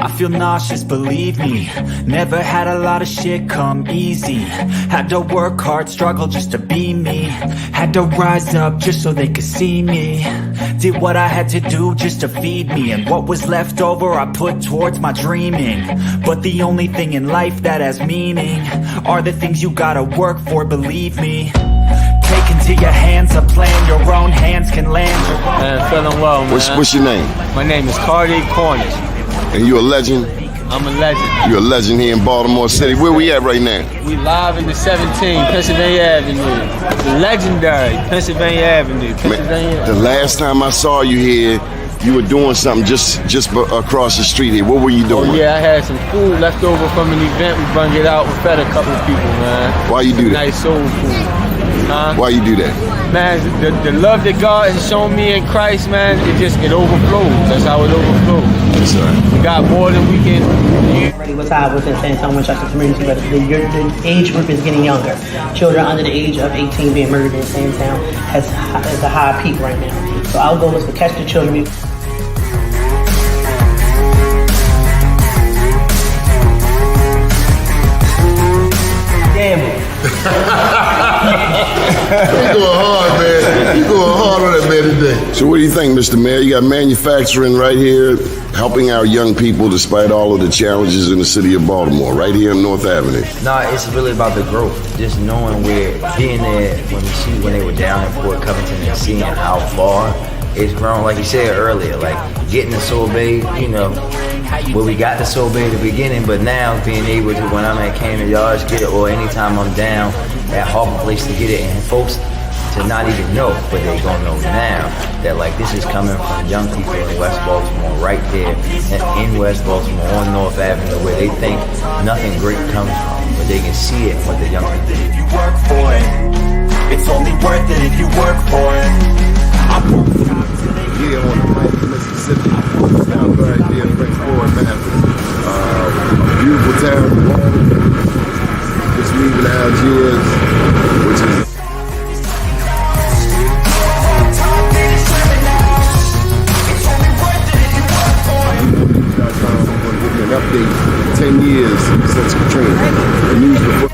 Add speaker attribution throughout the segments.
Speaker 1: I feel nauseous, believe me. Never had a lot of shit come easy. Had to work hard, struggle just to be me. Had to rise up just so they could see me. Did what I had to do just to feed me. And what was left over I put towards my dreaming. But the only thing in life that has meaning are the things you gotta work for, believe me. Take into your hands a plan your own hands can land.
Speaker 2: Man, feeling well, man.
Speaker 3: What's your name?
Speaker 2: My name is Cardi Cornish.
Speaker 3: And you a legend?
Speaker 2: I'm a legend.
Speaker 3: You're a legend here in Baltimore City. Where we at right now?
Speaker 2: We live in the 17, Pennsylvania Avenue. The legendary Pennsylvania Avenue.
Speaker 3: Man, the last time I saw you here, you were doing something just across the street here. What were you doing?
Speaker 2: Oh yeah, I had some food left over from an event. We brung it out. We fed a couple of people, man.
Speaker 3: Why you do that?
Speaker 2: Nice soul food.
Speaker 3: Why you do that?
Speaker 2: Man, the love that God has shown me in Christ, man, it overflows. That's how it overflows.
Speaker 3: Yes, sir.
Speaker 2: We got more than we can.
Speaker 4: What's happening within San Antonio, Winchester community, but the age group is getting younger. Children under the age of 18 being murdered in San Antonio is a high peak right now. So our goal is to catch the children. Damn.
Speaker 5: You going hard, man. You going hard on that man today.
Speaker 3: So what do you think, Mr. Mayor? You got manufacturing right here, helping our young people despite all of the challenges in the city of Baltimore, right here on North Avenue.
Speaker 6: Nah, it's really about the growth. Just knowing being there when they were down in Fort Covington and seeing how far it's grown. Like you said earlier, like getting the Sorbet, where we got the Sorbet at the beginning, but now being able to, when I'm at Camden Yards, get it, or anytime I'm down at Harbor Place to get it, and folks to not even know, but they gonna know now that like this is coming from young people in West Baltimore, right there in West Baltimore on North Avenue, where they think nothing great comes from, but they can see it with the young people.
Speaker 1: If you work for it, it's only worth it if you work for it. I won't stop till they
Speaker 5: Here on the Miami, Mississippi. Down right there, French Forward Mountains. A beautiful town. Just leaving Algiers, which is an update 10 years since Katrina. The news before.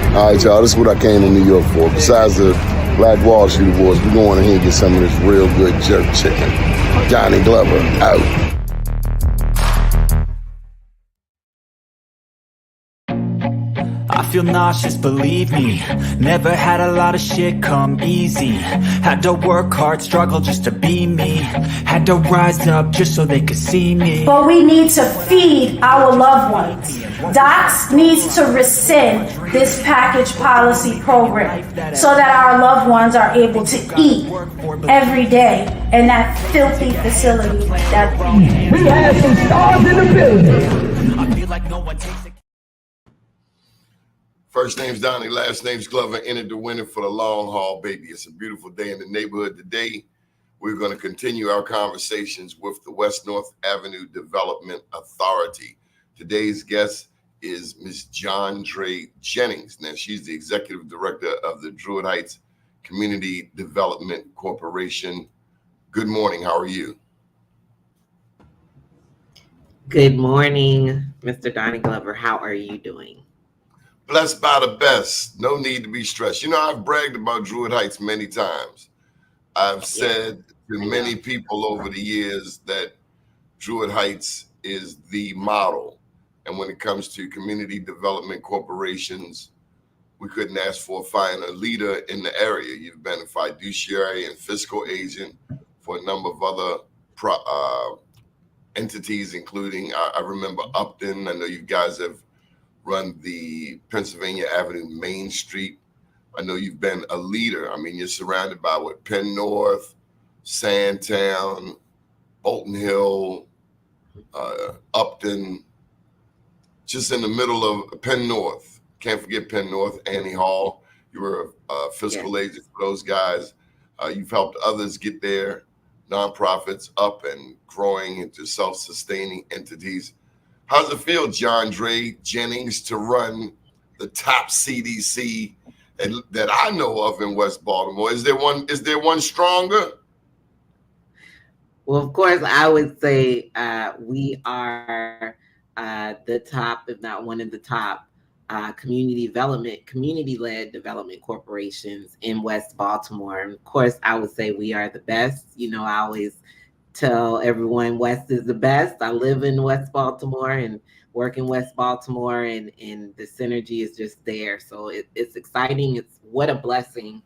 Speaker 5: All right, y'all, this is what I came to New York for. Besides the Black Wall Street Awards, we're going ahead and get some of this real good jerk chicken. Johnny Glover, out.
Speaker 1: I feel nauseous, believe me. Never had a lot of shit come easy. Had to work hard, struggle just to be me. Had to rise up just so they could see me.
Speaker 7: But we need to feed our loved ones. DOTS needs to rescind this package policy program so that our loved ones are able to eat every day in that filthy facility.
Speaker 8: We have some stars in the building.
Speaker 1: I feel like no one takes it.
Speaker 5: First name's Doni, last name's Glover, entered the winner for the long haul, baby. It's a beautiful day in the neighborhood today. We're going to continue our conversations with the West North Avenue Development Authority. Today's guest is Ms. Johndre Jennings. Now, she's the executive director of the Druid Heights Community Development Corporation. Good morning. How are you?
Speaker 9: Good morning, Mr. Donnie Glover. How are you doing?
Speaker 5: Blessed by the best. No need to be stressed. I've bragged about Druid Heights many times. I've said to many people over the years that Druid Heights is the model. And when it comes to community development corporations, we couldn't ask for a finer leader in the area. You've been a fiduciary and fiscal agent for a number of other entities, including, I remember Upton. I know you guys have run the Pennsylvania Avenue Main Street. I know you've been a leader. I mean, you're surrounded by Penn North, Sandtown, Bolton Hill, Upton, just in the middle of Penn North. Can't forget Penn North, Annie Hall. You were a fiscal agent for those guys. You've helped others get their nonprofits up and growing into self-sustaining entities. How's it feel, Johndre Jennings, to run the top CDC that I know of in West Baltimore? Is there one stronger?
Speaker 9: Well, of course, I would say we are the top, if not one of the top, community-led development corporations in West Baltimore. And of course, I would say we are the best. You know, I always tell everyone West is the best. I live in West Baltimore and work in West Baltimore, and the synergy is just there. So it's exciting. It's what a blessing.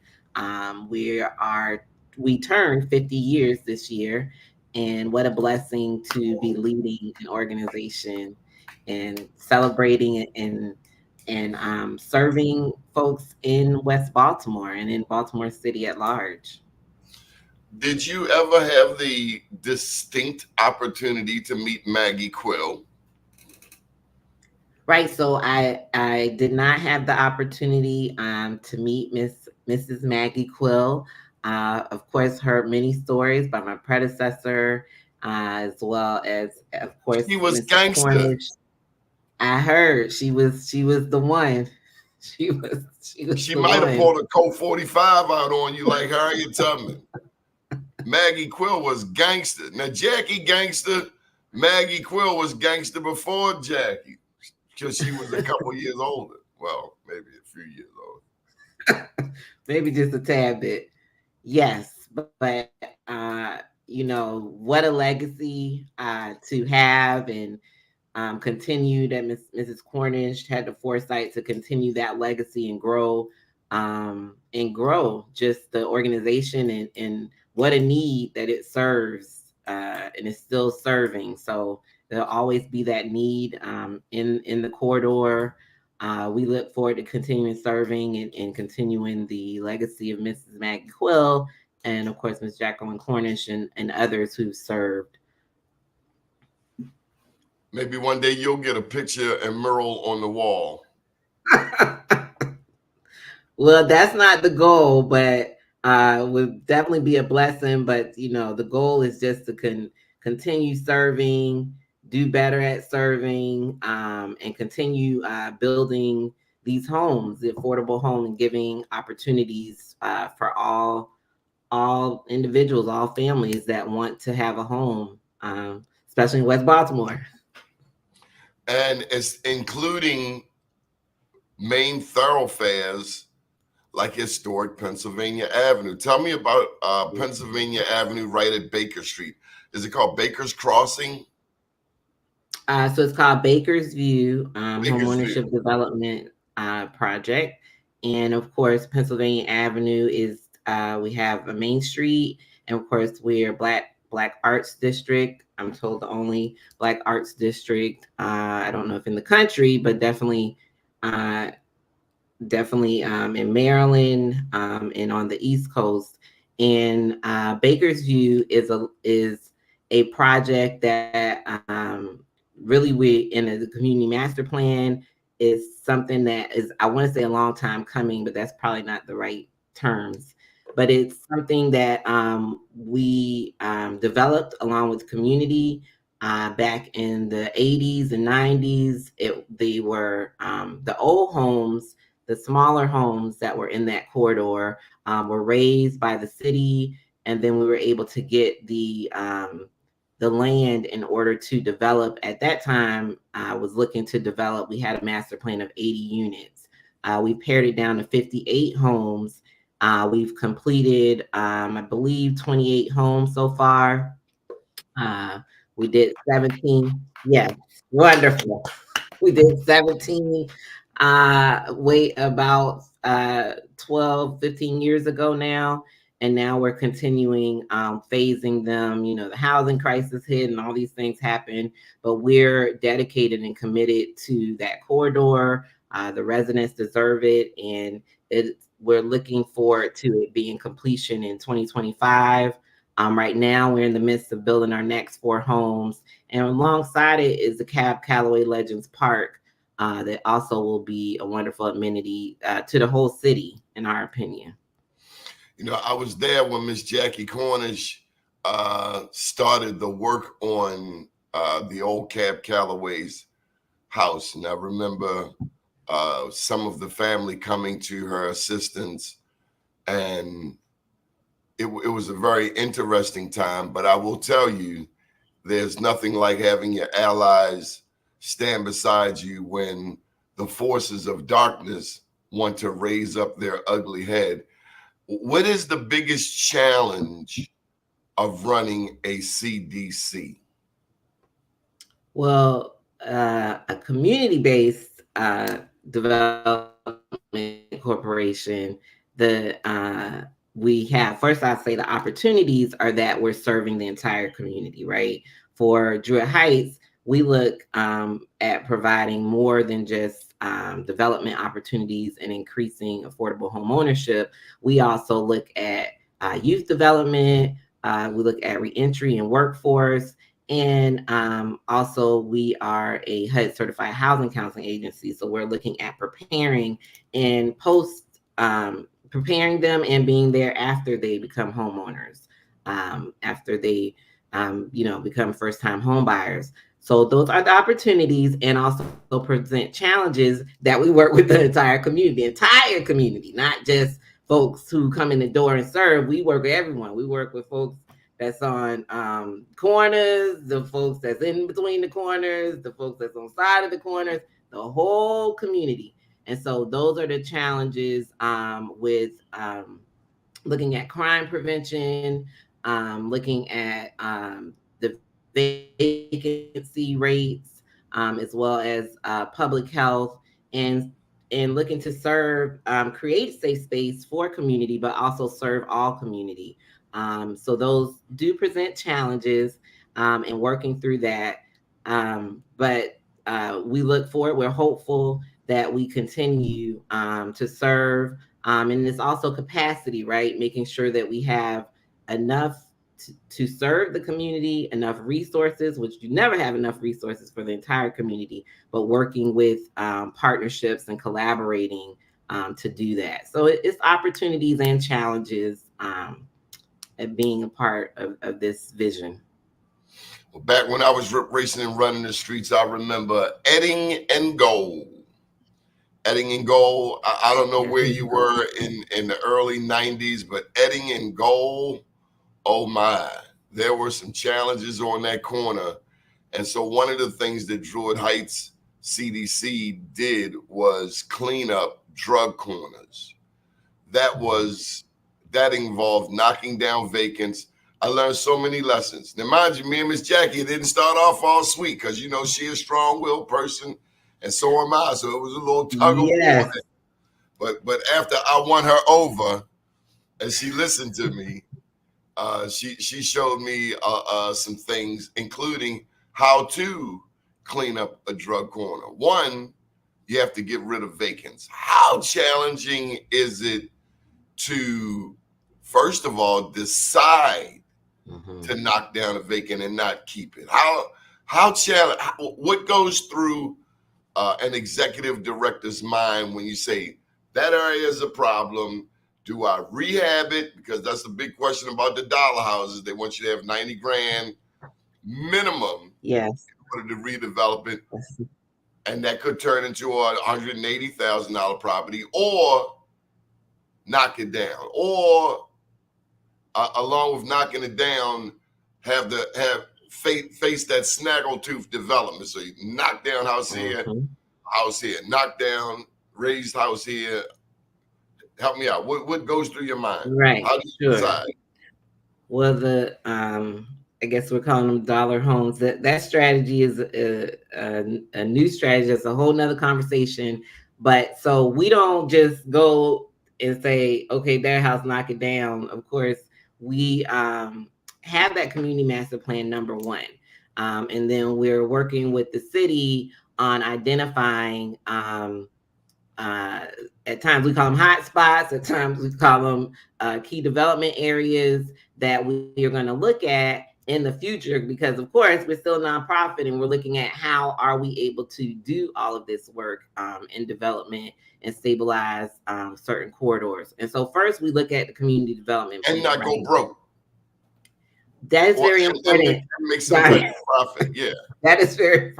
Speaker 9: We turned 50 years this year, and what a blessing to be leading an organization and celebrating and serving folks in West Baltimore and in Baltimore City at large.
Speaker 5: Did you ever have the distinct opportunity to meet Maggie Quill?
Speaker 9: Right. So I did not have the opportunity to meet Mrs. Maggie Quill. Of course, heard many stories by my predecessor, as well as, of course,
Speaker 5: she was
Speaker 9: Mrs.
Speaker 5: gangster.
Speaker 9: Cornish. I heard she was the one. She
Speaker 5: might have pulled a Colt 45 out on you like Harriet Tubman. Maggie Quill was gangster. Now Jackie gangster, Maggie Quill was gangster before Jackie, because she was a couple years older. Well, maybe a few years older.
Speaker 9: Maybe just a tad bit. Yes, but you know, what a legacy to have, and continue that Mrs. Cornish had the foresight to continue that legacy and grow just the organization, and what a need that it serves, and it's still serving. So there'll always be that need in the corridor. We look forward to continuing serving and continuing the legacy of Mrs. Maggie Quill, and of course Ms. Jacqueline Cornish and others who served.
Speaker 5: Maybe one day you'll get a picture and mural on the wall.
Speaker 9: Well, that's not the goal, but would definitely be a blessing. But you know, the goal is just to continue serving, do better at serving, and continue building these homes, the affordable home, and giving opportunities for all individuals, all families that want to have a home, especially in West Baltimore.
Speaker 5: And it's including main thoroughfares like historic Pennsylvania Avenue. Tell me about Pennsylvania Avenue right at Baker Street. Is it called Baker's Crossing?
Speaker 9: So it's called Baker's View Homeownership Development Project. And of course, Pennsylvania Avenue is, we have a Main Street, and of course, we're Black Arts District. I'm told the only Black Arts District, I don't know if in the country, but definitely in Maryland, and on the East Coast. And Baker's View is a project that really we in the community master plan is something that is, I want to say, a long time coming, but that's probably not the right terms. But it's something that we developed along with the community back in the 80s and 90s. They were the old homes, the smaller homes that were in that corridor were raised by the city, and then we were able to get the land in order to develop. At that time, I was looking to develop, we had a master plan of 80 units. We pared it down to 58 homes. We've completed, I believe, 28 homes so far. We did 17. Yes, wonderful. We did 17 about 12, 15 years ago now. And now we're continuing phasing them. You know, the housing crisis hit and all these things happen, but we're dedicated and committed to that corridor. The residents deserve it, and we're looking forward to it being completion in 2025. Right now, we're in the midst of building our next 4 homes, and alongside it is the Cab Calloway Legends Park that also will be a wonderful amenity to the whole city, in our opinion.
Speaker 5: You know, I was there when Miss Jackie Cornish started the work on the old Cab Calloway's house, and I remember some of the family coming to her assistance, and it was a very interesting time. But I will tell you, there's nothing like having your allies stand beside you when the forces of darkness want to raise up their ugly head. What is the biggest challenge of running a CDC?
Speaker 9: Well, a community-based development corporation, we have, first I'd say the opportunities are that we're serving the entire community, right? For Druid Heights, we look at providing more than just development opportunities and increasing affordable home ownership. We also look at youth development, we look at reentry and workforce, and also we are a HUD certified housing counseling agency. So we're looking at preparing and preparing them and being there after they become homeowners, after they, become first-time home buyers. So those are the opportunities, and also present challenges that we work with the entire community, not just folks who come in the door and serve. We work with everyone. We work with folks that's on corners, the folks that's in between the corners, the folks that's on the side of the corners, the whole community. And so those are the challenges with looking at crime prevention, looking at the vacancy rates, as well as public health, and looking to serve, create safe space for community, but also serve all community. So those do present challenges, and working through that. But we look forward, we're hopeful that we continue to serve. And it's also capacity, right? Making sure that we have enough to serve the community, enough resources, which you never have enough resources for the entire community, but working with partnerships and collaborating to do that. So it's opportunities and challenges at being a part of this vision.
Speaker 5: Well, back when I was racing and running the streets, I remember Edding and Goal. Edding and Goal. I don't know where you were in the early 90s, but Edding and Goal, oh my, there were some challenges on that corner. And so one of the things that Druid Heights CDC did was clean up drug corners. That involved knocking down vacants. I learned so many lessons. Now, mind you, me and Miss Jackie didn't start off all sweet because, she a strong-willed person, and so am I. So it was a little tug of war. But after I won her over, and she listened to me, she showed me some things, including how to clean up a drug corner. One, you have to get rid of vacants. How challenging is it to, first of all, decide to knock down a vacant and not keep it? What goes through an executive director's mind when you say that area is a problem? Do I rehab it? Because that's the big question about the dollar houses. They want you to have 90 grand minimum in order to redevelop it. And that could turn into a $180,000 property, or knock it down, or along with knocking it down, face that snaggletooth development. So you knock down house here, knock down raised house here. Help me out. What goes through your mind?
Speaker 9: Right.
Speaker 5: How do you decide?
Speaker 9: Well, I guess we're calling them dollar homes. That strategy is a new strategy. It's a whole nother conversation. But so we don't just go and say, okay, their house, knock it down. Of course, we have that community master plan, number one. And then we're working with the city on identifying, at times we call them hot spots, at times we call them key development areas that we are going to look at in the future, because of course we're still a nonprofit and we're looking at how are we able to do all of this work in development and stabilize certain corridors. And so first we look at the community development
Speaker 5: and not go broke.
Speaker 9: That is very important.
Speaker 5: That makes some type of profit. Yeah.
Speaker 9: That is very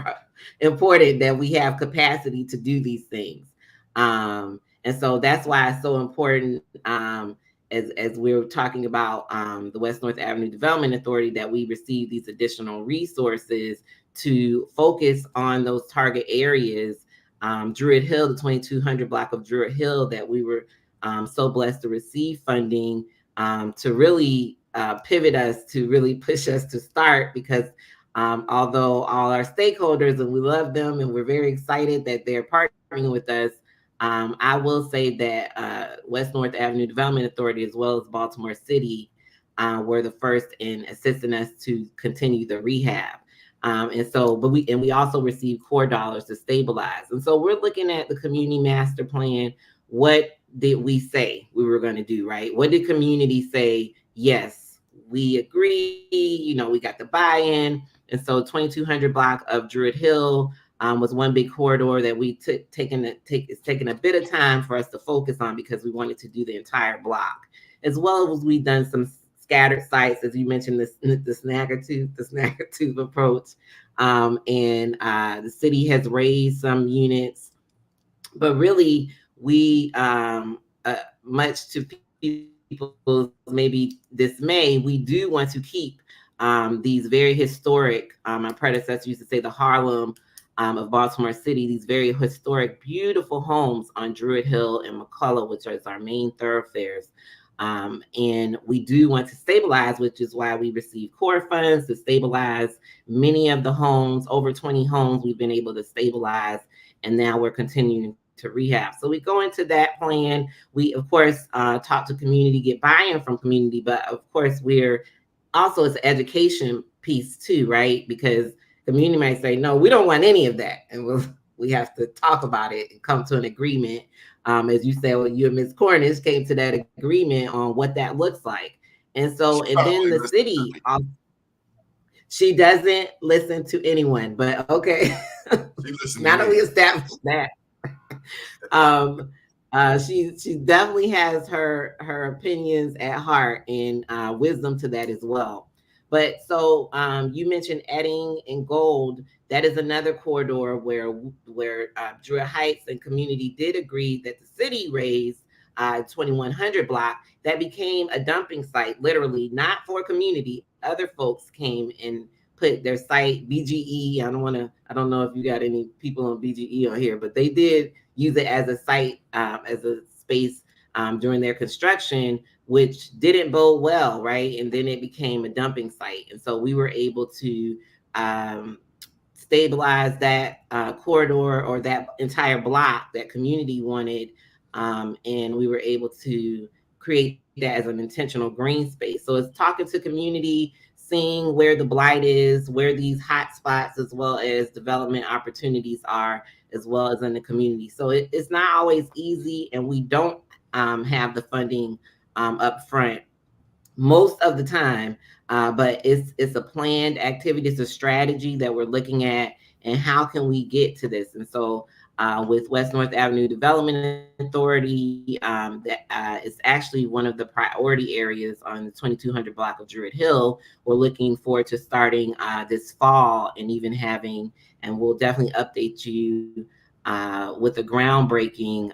Speaker 9: important that we have capacity to do these things. And so that's why it's so important, as we're talking about the West North Avenue Development Authority, that we receive these additional resources to focus on those target areas. Druid Hill, the 2200 block of Druid Hill, that we were so blessed to receive funding to really pivot us, to really push us to start, because although all our stakeholders, and we love them and we're very excited that they're partnering with us, I will say that West North Avenue Development Authority, as well as Baltimore City, were the first in assisting us to continue the rehab. And we also received core dollars to stabilize. And so we're looking at the community master plan. What did we say we were going to do, right? What did community say? Yes, we agree, we got the buy-in. And so 2200 block of Druid Hill was one big corridor that we it's taking a bit of time for us to focus on, because we wanted to do the entire block, as well as we've done some scattered sites, as you mentioned, the snagger tooth approach. And the city has raised some units, but really we, much to people's maybe dismay, we do want to keep these very historic, my predecessor used to say the Harlem of Baltimore City, these very historic, beautiful homes on Druid Hill and McCullough, which is our main thoroughfares. And we do want to stabilize, which is why we receive core funds to stabilize many of the homes. Over 20 homes we've been able to stabilize, and now we're continuing to rehab. So we go into that plan. We, of course, talk to community, get buy-in from community, but of course we're also, it's an education piece too, right? Because community might say, no, we don't want any of that. And we have to talk about it and come to an agreement. As you said, well, you and Ms. Cornish came to that agreement on what that looks like. And so, and then the city, she doesn't listen to anyone, but okay. Now that we established that, she definitely has her opinions at heart, and wisdom to that as well. But so you mentioned Edding and Gold. That is another corridor where Druid Heights and community did agree that the city raised 2100 block. That became a dumping site, literally, not for community. Other folks came and put their site, BGE. I don't know if you got any people on BGE on here, but they did use it as a site, as a space during their construction, which didn't bode well, right? And then it became a dumping site. And so we were able to stabilize that corridor, or that entire block that community wanted. And we were able to create that as an intentional green space. So it's talking to community, seeing where the blight is, where these hot spots, as well as development opportunities are, as well as in the community. So it's not always easy, and we don't have the funding up front most of the time, but it's a planned activity. It's a strategy that we're looking at, and how can we get to this? And so with West North Avenue Development Authority, that is actually one of the priority areas on the 2200 block of Druid Hill. We're looking forward to starting this fall, and even having, and we'll definitely update you with a groundbreaking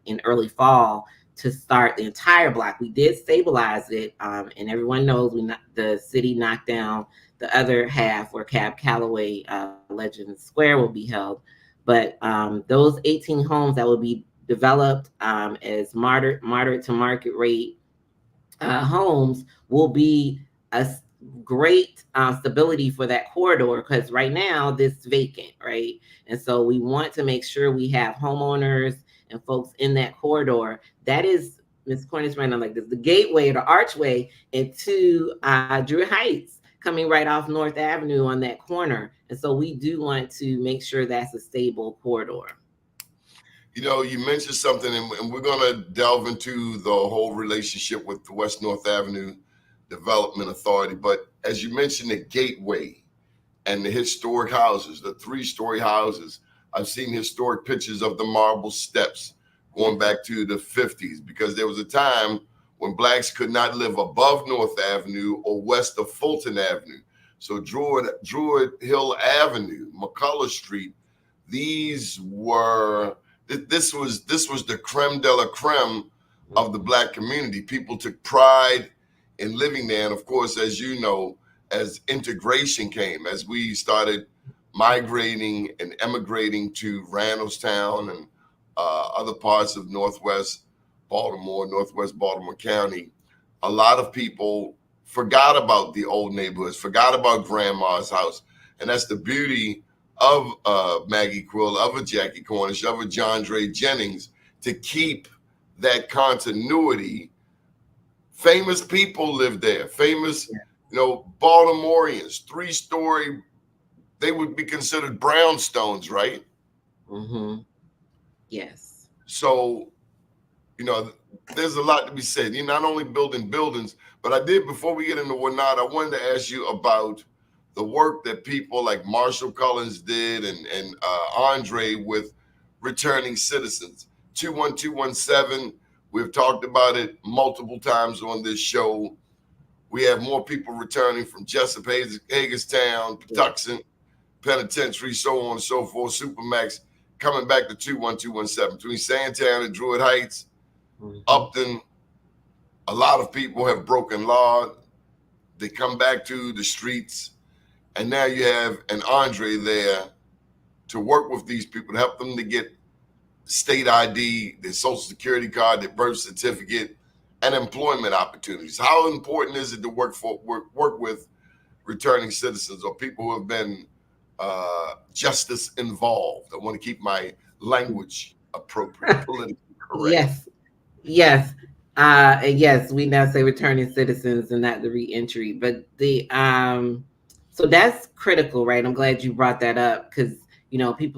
Speaker 9: in early fall to start the entire block. We did stabilize it, and everyone knows the city knocked down the other half where Cab Calloway Legend Square will be held. But those 18 homes that will be developed as moderate to market rate homes will be a great stability for that corridor, because right now this is vacant, right? And so we want to make sure we have homeowners and folks in that corridor. That is, Ms. Cornish ran on like this, the gateway, the archway into Druid Heights, coming right off North Avenue on that corner. And so we do want to make sure that's a stable corridor.
Speaker 5: You know, you mentioned something, and we're going to delve into the whole relationship with the West North Avenue Development Authority. But as you mentioned, the gateway and the historic houses, the 3-story houses, I've seen historic pictures of the marble steps going back to the 50s, because there was a time when blacks could not live above North Avenue or west of Fulton Avenue. So Druid Hill Avenue, McCullough Street, this was the creme de la creme of the black community. People took pride in living there. And of course, as you know, as integration came, as we started migrating and emigrating to Randallstown and other parts of Northwest Baltimore County, a lot of people forgot about the old neighborhoods, forgot about grandma's house. And that's the beauty of Maggie Quill, of a Jackie Cornish, of a Johndre Jennings, to keep that continuity. Famous people lived there, famous, Baltimoreans, 3-story, they would be considered brownstones, right?
Speaker 9: Mm-hmm. Yes.
Speaker 5: So, there's a lot to be said. You're not only building buildings, but I did, before we get into WNADA, I wanted to ask you about the work that people like Marshall Collins did and Andre with returning citizens. 21217, we've talked about it multiple times on this show. We have more people returning from Jessup, Hagerstown, Patuxent Penitentiary, so on and so forth, Supermax, coming back to 21217. Between Sandtown and Druid Heights, Upton, a lot of people have broken law. They come back to the streets. And now you have an Andre there to work with these people, to help them to get state ID, their social security card, their birth certificate, and employment opportunities. How important is it to work with returning citizens or people who have been justice involved? I want to keep my language appropriate, politically correct.
Speaker 9: Yes. Yes, we now say returning citizens and not the reentry. But so that's critical, right? I'm glad you brought that up, because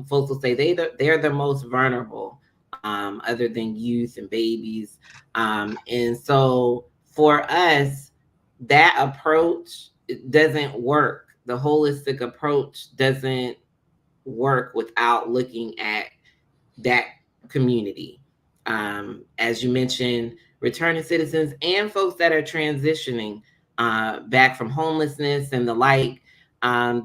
Speaker 9: folks will say they're the most vulnerable, other than youth and babies. And so for us, that approach doesn't work. The holistic approach doesn't work without looking at that community. As you mentioned, returning citizens and folks that are transitioning back from homelessness and the like.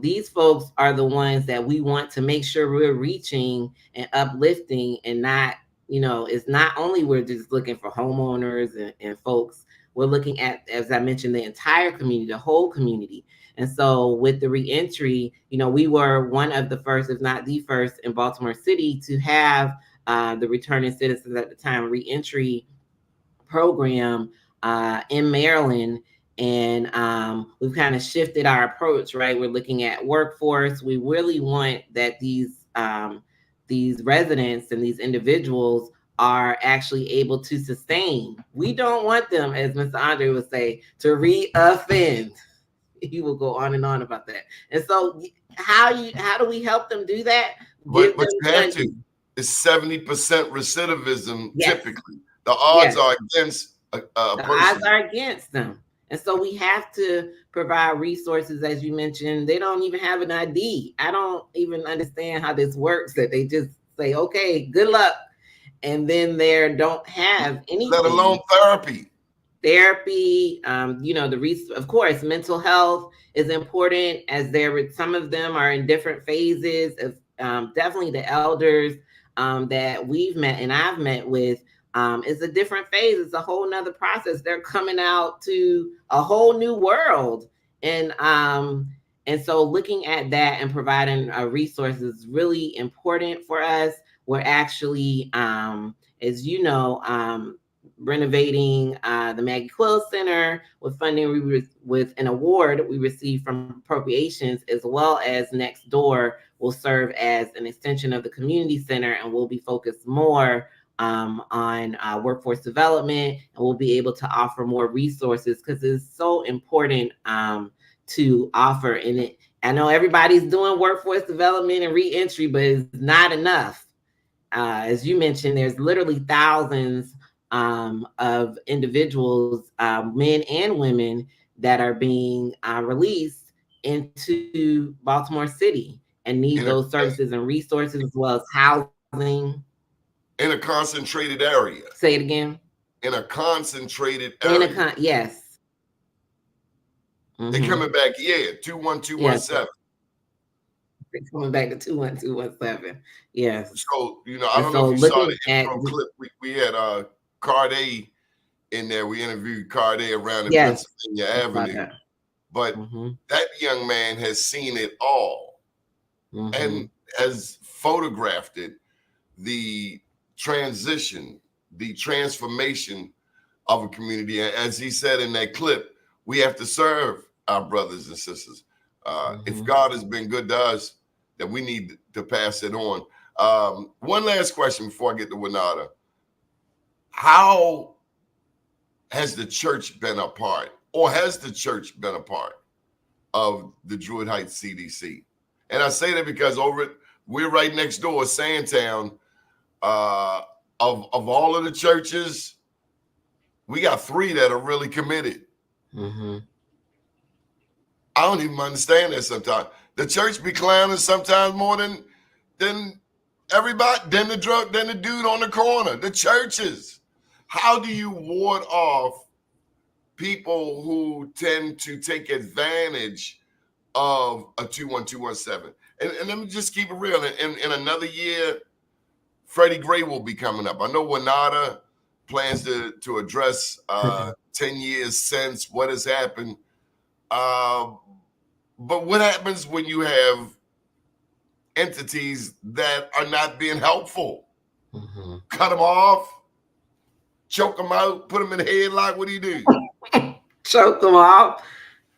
Speaker 9: These folks are the ones that we want to make sure we're reaching and uplifting, and not, it's not only we're just looking for homeowners and folks. We're looking at, as I mentioned, the entire community, the whole community. And so with the reentry, we were one of the first, if not the first, in Baltimore City to have the returning citizens at the time reentry program in Maryland. And we've kind of shifted our approach, right? We're looking at workforce. We really want that these residents and these individuals are actually able to sustain. We don't want them, as Mr. Andre would say, to re-offend. He will go on and on about that. And so how do we help them do that?
Speaker 5: But you have to. It's 70% recidivism, typically. The odds are against a person.
Speaker 9: Odds are against them. And so we have to provide resources, as you mentioned. They don't even have an ID. I don't even understand how this works, that they just say, okay, good luck. And then they don't have anything.
Speaker 5: Let alone therapy.
Speaker 9: Of course, mental health is important, as some of them are in different phases of definitely the elders that we've met and I've met with. It's a different phase. It's a whole nother process. They're coming out to a whole new world. And so looking at that and providing resources is really important for us. We're actually, as you know, renovating the Maggie Quill Center with funding with an award we received from appropriations, as well as next door will serve as an extension of the community center, and we'll be focused more on workforce development, and we'll be able to offer more resources, because it's so important to offer in it. I know everybody's doing workforce development and reentry, but it's not enough. As you mentioned, there's literally thousands of individuals, men and women, that are being released into Baltimore City and need those services and resources, as well as housing.
Speaker 5: In a concentrated area.
Speaker 9: Say it again.
Speaker 5: in a concentrated area.
Speaker 9: Yes.
Speaker 5: They're coming back, 21217.
Speaker 9: They're coming back to 21217. Yes.
Speaker 5: So, I don't know if you saw the intro clip. We had Carday in there. We interviewed Carday around in Pennsylvania Avenue. But that young man has seen it all and has photographed it, the transition, the transformation of a community. As he said in that clip, we have to serve our brothers and sisters. If God has been good to us, then we need to pass it on. One last question before I get to WNADA. How has the church been a part, or has the church been a part of the Druid Heights CDC? And I say that because we're right next door, Sandtown. Of all of the churches, we got 3 that are really committed. I don't even understand that sometimes. The church be clowning sometimes more than everybody, than the dude on the corner. The churches. How do you ward off people who tend to take advantage of a 21217? And let me just keep it real. In another year, Freddie Gray will be coming up. I know WNADA plans to address 10 years since what has happened. But what happens when you have entities that are not being helpful? Cut them off, choke them out, put them in a headlock. What do you do?
Speaker 9: Choke them off.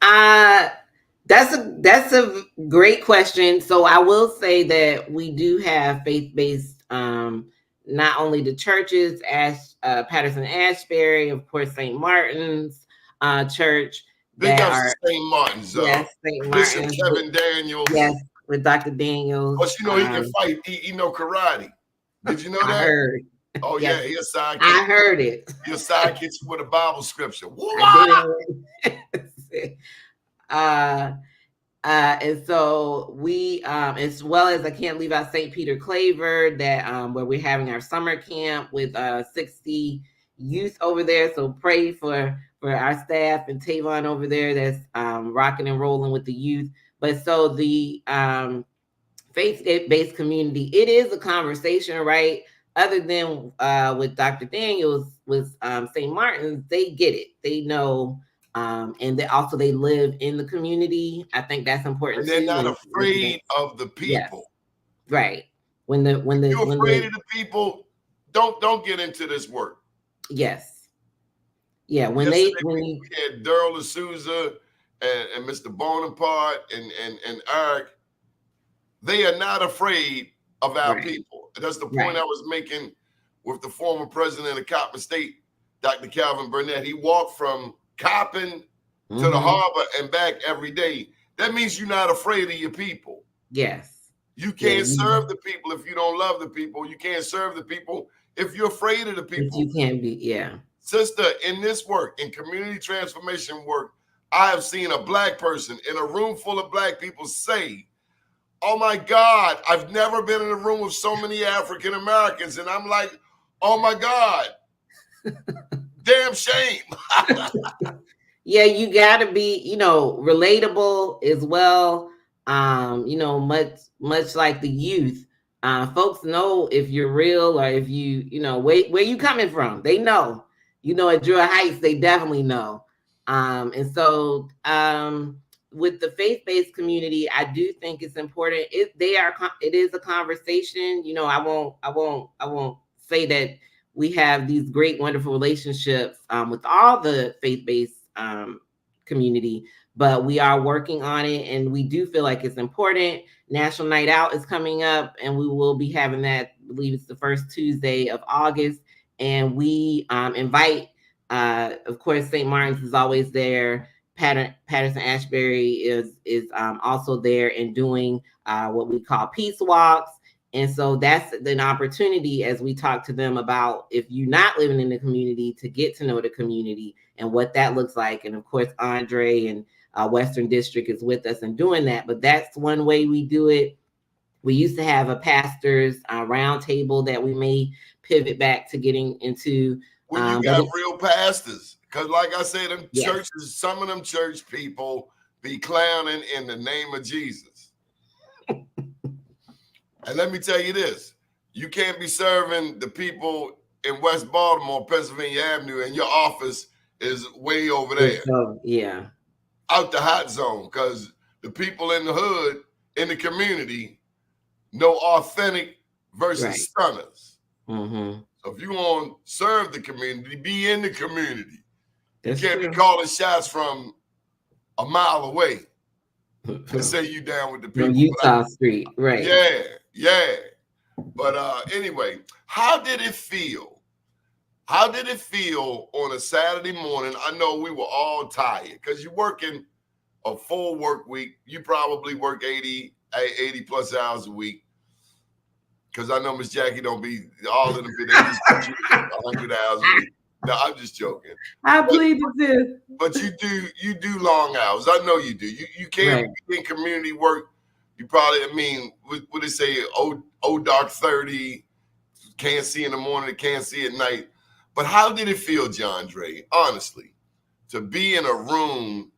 Speaker 9: That's a great question. So I will say that we do have faith-based, not only the churches, Patterson Ashbury, of course, St. Martin's Church.
Speaker 5: Big ups to St. Martin's.
Speaker 9: Yes, St.
Speaker 5: Bishop
Speaker 9: Martin's.
Speaker 5: Kevin Daniels.
Speaker 9: Yes, with Dr. Daniels.
Speaker 5: But he can fight. He know karate. Did you know that?
Speaker 9: I heard.
Speaker 5: Oh,
Speaker 9: yes.
Speaker 5: Yeah, he a sidekick.
Speaker 9: I heard it.
Speaker 5: He a sidekick with a Bible scripture.
Speaker 9: And so we, as well as I can't leave out St. Peter Claver, that where we're having our summer camp with 60 youth over there. So pray for our staff and Tavon over there that's rocking and rolling with the youth. But so the faith-based community, it is a conversation, right? Other than with Dr. Daniels, with St. Martin's, they get it. They know. And they live in the community. I think that's important.
Speaker 5: And they're not afraid of the people.
Speaker 9: Yes. Right. When you're
Speaker 5: afraid of the people, don't get into this work.
Speaker 9: Yes. Yeah. We
Speaker 5: had Daryl D'Souza and Mr. Bonaparte and Eric. They are not afraid of our people. That's the point I was making with the former president of Coppin State, Dr. Calvin Burnett. He walked from Coppin to the harbor and back every day. That means you're not afraid of your people.
Speaker 9: Yes.
Speaker 5: You can't serve the people if you don't love the people. You can't serve the people if you're afraid of the people.
Speaker 9: You can't be,
Speaker 5: Sister, in this work, in community transformation work, I have seen a Black person in a room full of Black people say, oh my God, I've never been in a room with so many African Americans. And I'm like, oh my God. Damn shame.
Speaker 9: Yeah, you gotta be, relatable as well. Much like the youth. Folks know if you're real or if you, where you coming from. They know. At Druid Heights, they definitely know. And so with the faith-based community, I do think it's important. It is a conversation. I won't say that we have these great, wonderful relationships with all the faith-based community, but we are working on it, and we do feel like it's important. National Night Out is coming up, and we will be having that. I believe it's the first Tuesday of August, and we invite, of course, St. Martin's is always there. Patterson Ashbury is also there and doing what we call peace walks. And so that's an opportunity as we talk to them about, if you're not living in the community, to get to know the community and what that looks like. And of course, Andre and Western District is with us in doing that. But that's one way we do it. We used to have a pastor's roundtable that we may pivot back to getting into
Speaker 5: When you got real pastors, because like I said, them churches, some of them church people be clowning in the name of Jesus. And let me tell you this, you can't be serving the people in West Baltimore, Pennsylvania Avenue, and your office is way over there.
Speaker 9: Yeah.
Speaker 5: Out the hot zone, because the people in the hood, in the community, know authentic versus stunners.
Speaker 9: Mm-hmm.
Speaker 5: So if you want to serve the community, be in the community.
Speaker 9: That's
Speaker 5: you can't
Speaker 9: true.
Speaker 5: be calling shots from a mile away and say you down with the people.
Speaker 9: From Utah Street, right.
Speaker 5: Yeah. But anyway, how did it feel? How did it feel on a Saturday morning? I know we were all tired because you're working a full work week. You probably work 80 plus hours a week. Because I know Miss Jackie don't be all in the bit. They just put you 100 hours a week. No, I'm just joking.
Speaker 9: I believe it is.
Speaker 5: But you do long hours. I know you do. You can't be in community work. You probably, I mean, what they say, dark 30, can't see in the morning, can't see at night. But how did it feel, Johndre, honestly, to be in a room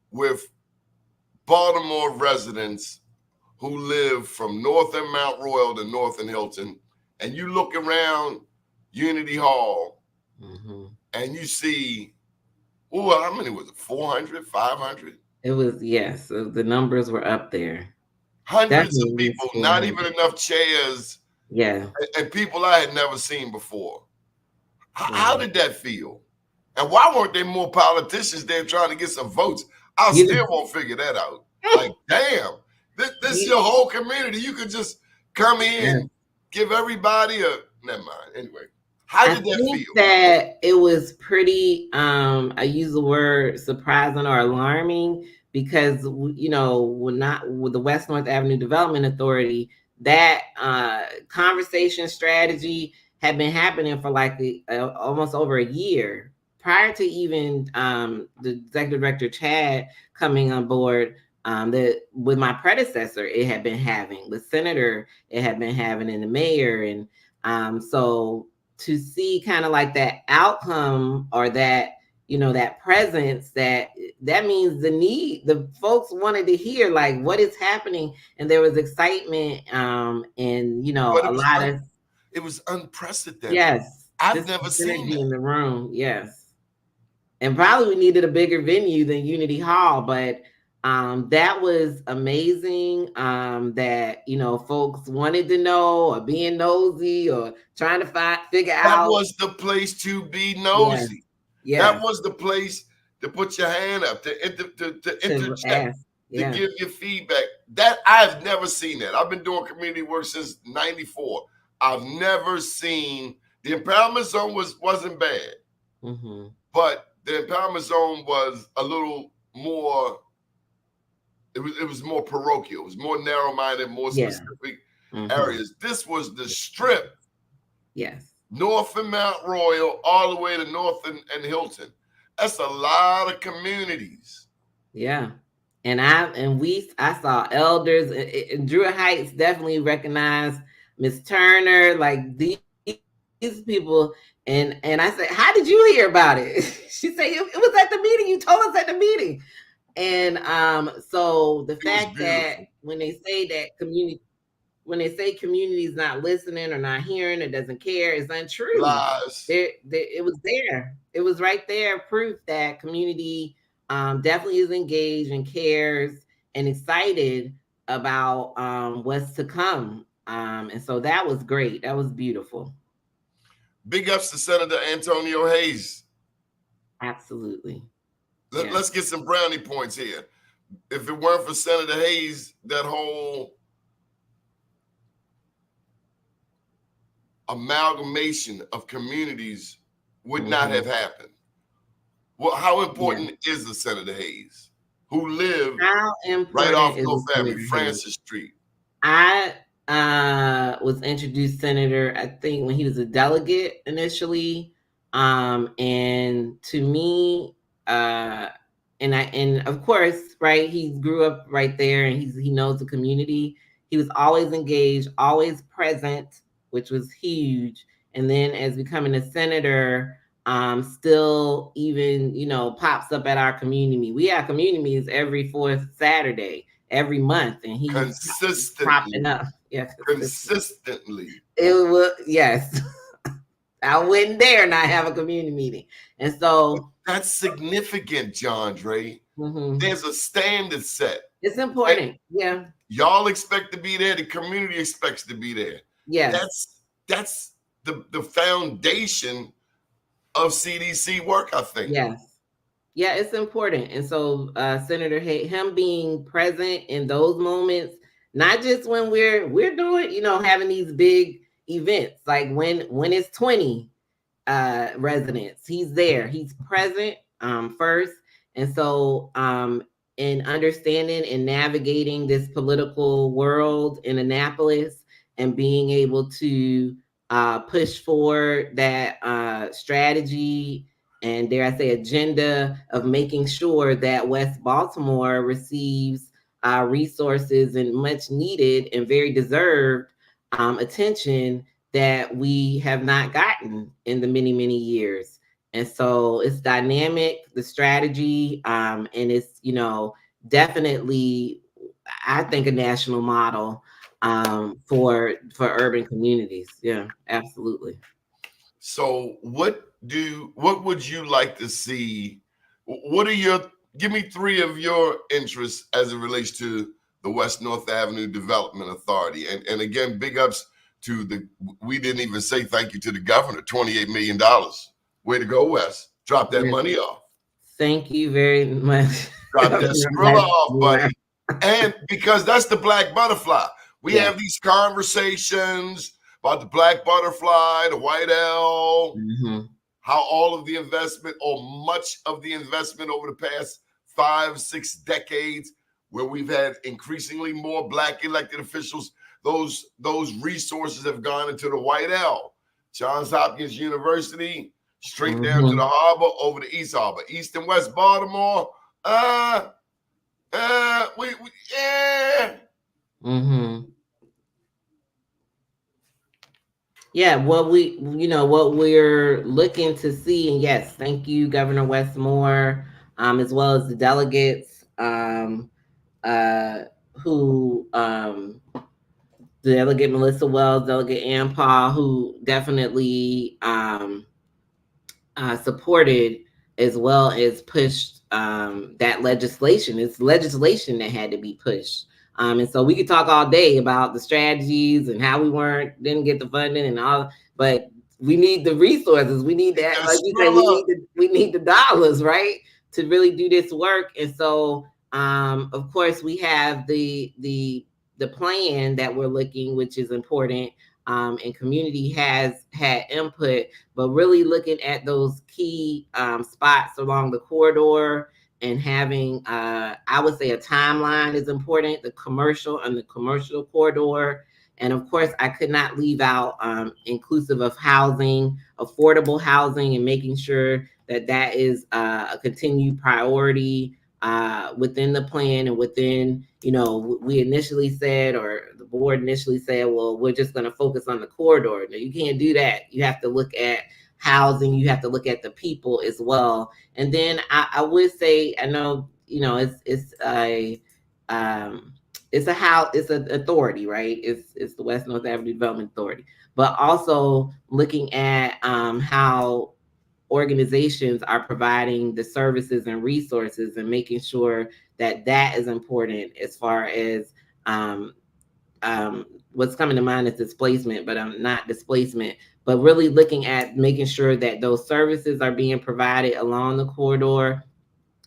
Speaker 5: with Baltimore residents who live from North and Mount Royal to North and Hilton, and you look around Unity Hall and you see, how many was it? 400, 500?
Speaker 9: It was, yes. So the numbers were up there.
Speaker 5: Hundreds of people, not even enough chairs.
Speaker 9: Yeah.
Speaker 5: And people I had never seen before. How did that feel? And why weren't there more politicians there trying to get some votes? I still won't figure that out. Like, damn. This is your whole community. You could just come in, give everybody never mind. Anyway, how did that feel?
Speaker 9: That it was pretty, I use the word surprising or alarming because, with the West North Avenue Development Authority, that conversation strategy had been happening for like almost over a year prior to even the executive director, Chad, coming on board. That with my predecessor, it had been having, the senator, it had been having, and the mayor. And so to see kind of like that outcome or that, that presence, that means the folks wanted to hear like what is happening. And there was excitement and, a lot of.
Speaker 5: It was unprecedented.
Speaker 9: Yes.
Speaker 5: I've never seen that.
Speaker 9: In the room. Yes. And probably we needed a bigger venue than Unity Hall, but that was amazing. That folks wanted to know or being nosy or trying to figure out.
Speaker 5: That was the place to be nosy.
Speaker 9: Yes.
Speaker 5: That was the place to put your hand up, to interject, to give your feedback. That I've never seen that. I've been doing community work since '94. I've never seen the empowerment zone wasn't bad, but the empowerment zone was a little more. It was more parochial. It was more narrow-minded, more specific areas. This was the strip.
Speaker 9: Yes. North
Speaker 5: and Mount Royal, all the way to North and Hilton. That's a lot of communities.
Speaker 9: Yeah. And I saw elders, and Druid Heights definitely recognized Miss Turner, like these people. And I said, how did you hear about it? She said, it was at the meeting. You told us at the meeting. And so the fact that when they say community is not listening or not hearing or doesn't care is untrue.
Speaker 5: Lies.
Speaker 9: It was there. It was right there, proof that community definitely is engaged and cares and excited about what's to come. And so that was great. That was beautiful.
Speaker 5: Big ups to Senator Antonio Hayes.
Speaker 9: Absolutely.
Speaker 5: Let's get some brownie points here. If it weren't for Senator Hayes, that whole amalgamation of communities would not have happened. Well, how important is the Senator Hayes, who lived right off North Avenue, Francis Street?
Speaker 9: I was introduced senator, I think, when he was a delegate initially, and to me, and of course, right, he grew up right there, and he knows the community. He was always engaged, always present, which was huge. and then as becoming a senator, still even, pops up at our community meeting. We have community meetings every fourth Saturday, every month, and he's popping up. Yeah,
Speaker 5: consistently.
Speaker 9: It was, yes. I wouldn't dare not have a community meeting. And so
Speaker 5: that's significant, Johndre. There's a standard set.
Speaker 9: It's important. Yeah.
Speaker 5: Y'all expect to be there. The community expects to be there.
Speaker 9: Yes.
Speaker 5: That's the foundation of CDC work, I think.
Speaker 9: Yes. Yeah, it's important. And so Senator him being present in those moments, not just when we're doing, having these big events, like when it's 20 residents, he's there, he's present first. And so in understanding and navigating this political world in Annapolis and being able to push forward that strategy and, dare I say, agenda of making sure that West Baltimore receives resources and much needed and very deserved attention that we have not gotten in the many, many years. And so it's dynamic, the strategy, and it's, definitely, I think, a national model for urban communities. Yeah, absolutely.
Speaker 5: So what would you like to see? Give me three of your interests as it relates to the West North Avenue Development Authority. And again, big ups to we didn't even say thank you to the governor, $28 million. Way to go, Wes. Drop that money off.
Speaker 9: Thank you very much.
Speaker 5: Drop that Skrilla off, buddy. And because that's the black butterfly. We have these conversations about the black butterfly, the white L, how all of the investment or much of the investment over the past 5-6 decades, where we've had increasingly more black elected officials, those resources have gone into the white L. Johns Hopkins University, straight down to the harbor, over to East Harbor. East and West Baltimore,
Speaker 9: Yeah, what we're looking to see, and yes, thank you, Governor Westmore, as well as the delegates who Delegate Melissa Wells, Delegate Ann Paul, who definitely supported as well as pushed that legislation. It's legislation that had to be pushed. And so we could talk all day about the strategies and how we didn't get the funding and all, but we need the resources. We need that, like you say, we need the dollars, right, to really do this work. And so, of course, we have the plan that we're looking, which is important. And community has had input, but really looking at those key spots along the corridor and having, I would say, a timeline is important, the commercial corridor. And of course, I could not leave out inclusive of housing, affordable housing, and making sure that is a continued priority within the plan and within, we initially said, or the board initially said, well, we're just going to focus on the corridor. No, you can't do that. You have to look at housing. You have to look at the people as well. And then I would say, I know, it's an authority, right? It's the West North Avenue Development Authority, but also looking at how organizations are providing the services and resources and making sure that is important as far as what's coming to mind is displacement, but not displacement, but really looking at making sure that those services are being provided along the corridor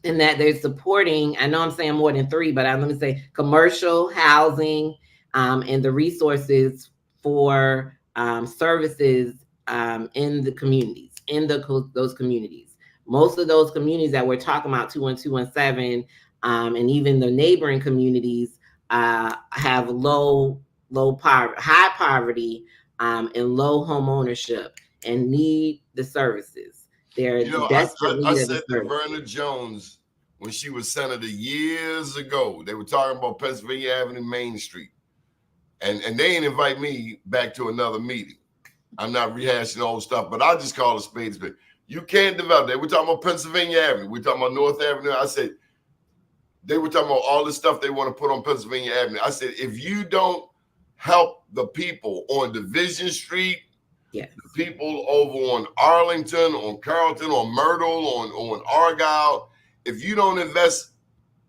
Speaker 9: and that they're supporting, I know I'm saying more than three, but let me say commercial housing and the resources for services in the communities. Those communities, most of those communities that we're talking about, 21217, and even the neighboring communities have high poverty and low home ownership and need the services. They're desperately
Speaker 5: I said to Verna Jones when she was senator years ago, they were talking about Pennsylvania Avenue, Main Street, and they didn't invite me back to another meeting. I'm not rehashing old stuff, but I'll just call it spade a spade. You can't develop that. We're talking about Pennsylvania Avenue. We're talking about North Avenue. I said, they were talking about all the stuff they want to put on Pennsylvania Avenue. I said, if you don't help the people on Division Street,
Speaker 9: yes,
Speaker 5: the people over on Arlington, on Carrollton, on Myrtle, on Argyle, if you don't invest,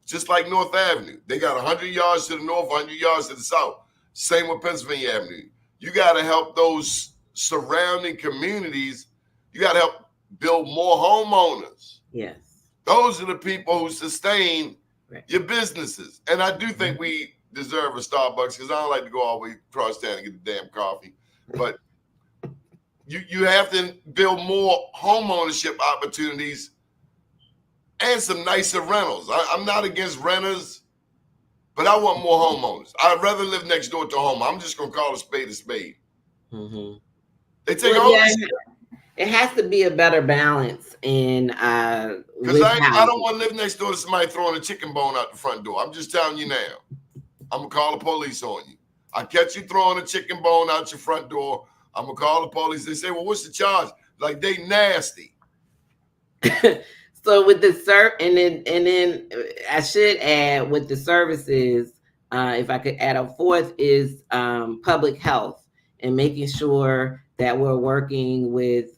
Speaker 5: just like North Avenue, they got 100 yards to the north, 100 yards to the south. Same with Pennsylvania Avenue. You got to help those surrounding communities. You got to help build more homeowners.
Speaker 9: yes.
Speaker 5: Those are the people who sustain your businesses. And I do think we deserve a Starbucks, because I don't like to go all the way across town and get the damn coffee. But you have to build more home ownership opportunities and some nicer rentals. I'm not against renters, but I want more homeowners. I'd rather live next door to a home. I'm just going to call a spade a spade.
Speaker 9: Mm-hmm.
Speaker 5: They take ownership.
Speaker 9: It has to be a better balance in
Speaker 5: because I don't want to live next door to somebody throwing a chicken bone out the front door. I'm just telling you now. I'm gonna call the police on you. I catch you throwing a chicken bone out your front door, I'm gonna call the police. They say, well, what's the charge? Like, they nasty.
Speaker 9: So with the and then I should add, with the services, if I could add a fourth, is public health, and making sure that we're working with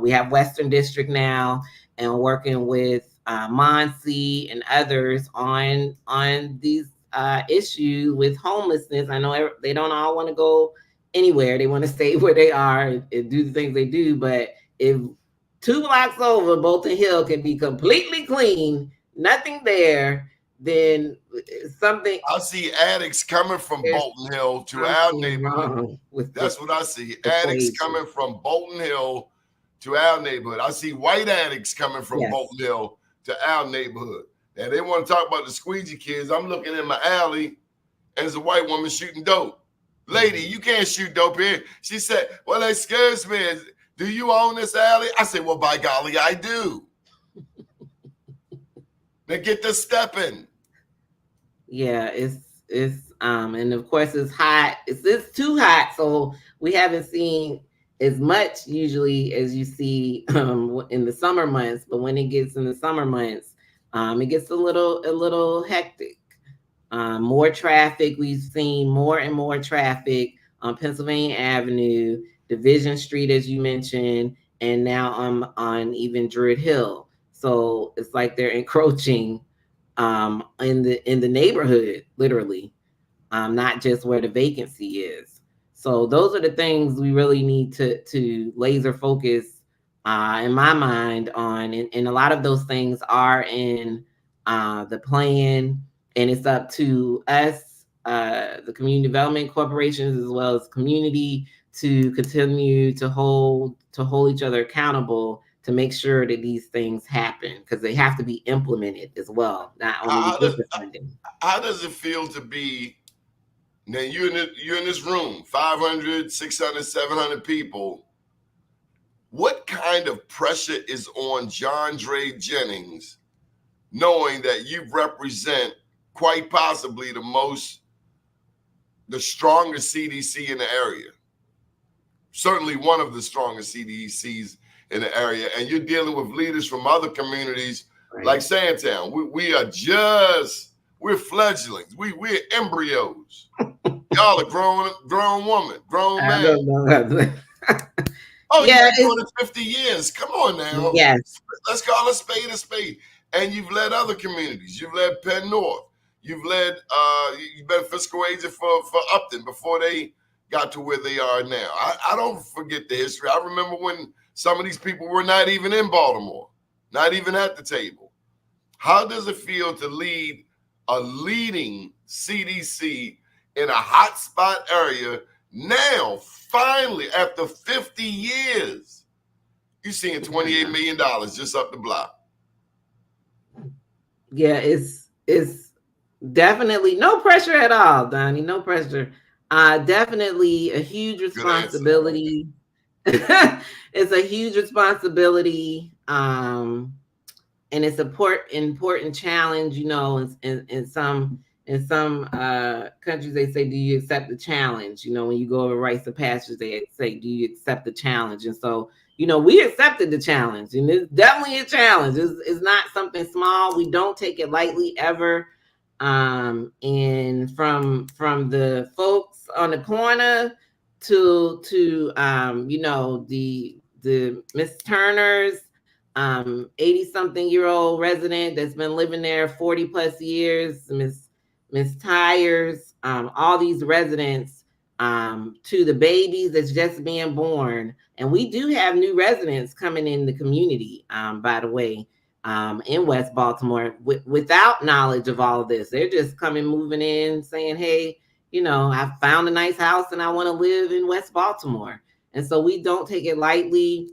Speaker 9: we have Western District now, and working with Muncie and others on these issues with homelessness. I know they don't all want to go anywhere. They want to stay where they are and do the things they do. But if 2 blocks over, Bolton Hill can be completely clean, nothing there, then something.
Speaker 5: I see addicts coming from Bolton Hill to our neighborhood. That's what I see. Addicts coming from Bolton Hill to our neighborhood. I see white addicts coming from Bolton Hill to our neighborhood. And they want to talk about the squeegee kids. I'm looking in my alley, and there's a white woman shooting dope. Lady, you can't shoot dope here. She said, well, excuse me, do you own this alley? I said, well, by golly, I do. Then get the stepping.
Speaker 9: Yeah, it's and of course it's hot. It's too hot, so we haven't seen as much usually as you see in the summer months. But when it gets in the summer months, it gets a little hectic. More traffic. We've seen more and more traffic on Pennsylvania Avenue, Division Street, as you mentioned, and now on even Druid Hill. So it's like they're encroaching in the neighborhood, literally, not just where the vacancy is. So those are the things we really need to laser focus, in my mind, on. And a lot of those things are in the plan, and it's up to us, the community development corporations, as well as community, to continue to hold each other accountable, to make sure that these things happen, because they have to be implemented as well, not only the funding.
Speaker 5: How does it feel to be, now you're in this room, 500, 600, 700 people. What kind of pressure is on Johndre Jennings, knowing that you represent quite possibly the strongest CDC in the area? Certainly one of the strongest CDCs in the area, and you're dealing with leaders from other communities, right, like Sandtown. We're fledglings. We're embryos. Y'all are grown woman, grown man.
Speaker 9: I don't know.
Speaker 5: Oh yeah, it's 50 years. Come on now.
Speaker 9: Yes.
Speaker 5: Let's call a spade a spade. And you've led other communities. You've led Penn North. You've been fiscal agent for Upton before they got to where they are now. I don't forget the history. I remember when some of these people were not even in Baltimore, not even at the table. How does it feel to lead a leading CDC in a hotspot area now, finally, after 50 years? You're seeing $28 million just up the block.
Speaker 9: Yeah, it's definitely no pressure at all, Donnie. No pressure. Definitely a huge responsibility. It's a huge responsibility, and it's an important challenge, in in some countries, they say, do you accept the challenge? You know, when you go over rites of passage, they say, do you accept the challenge? And so, you know, we accepted the challenge, and it's definitely a challenge. It's not something small. We don't take it lightly ever. And from the folks on the corner to you know, the Miss Turner's 80-something-year-old resident that's been living there 40 plus years, Miss Tires, all these residents, to the babies that's just being born. And we do have new residents coming in the community, by the way, in West Baltimore without knowledge of all of this. They're just coming, moving in, saying, hey, you know, I found a nice house and I want to live in West Baltimore. And so we don't take it lightly.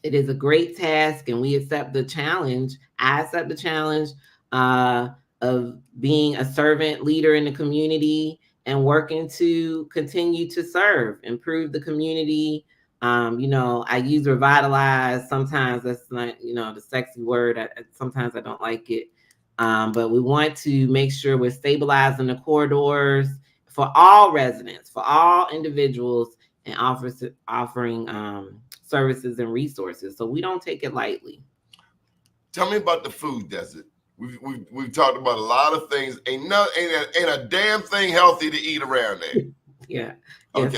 Speaker 9: It is a great task, and we accept the challenge. I accept the challenge of being a servant leader in the community and working to continue to serve, improve the community. You know, I use revitalize. Sometimes that's not, you know, the sexy word. Sometimes I don't like it. But we want to make sure we're stabilizing the corridors for all residents, for all individuals, and offering services and resources. So we don't take it lightly.
Speaker 5: Tell me about the food desert. We've talked about a lot of things. Ain't a damn thing healthy to eat around there.
Speaker 9: Yeah.
Speaker 5: Okay,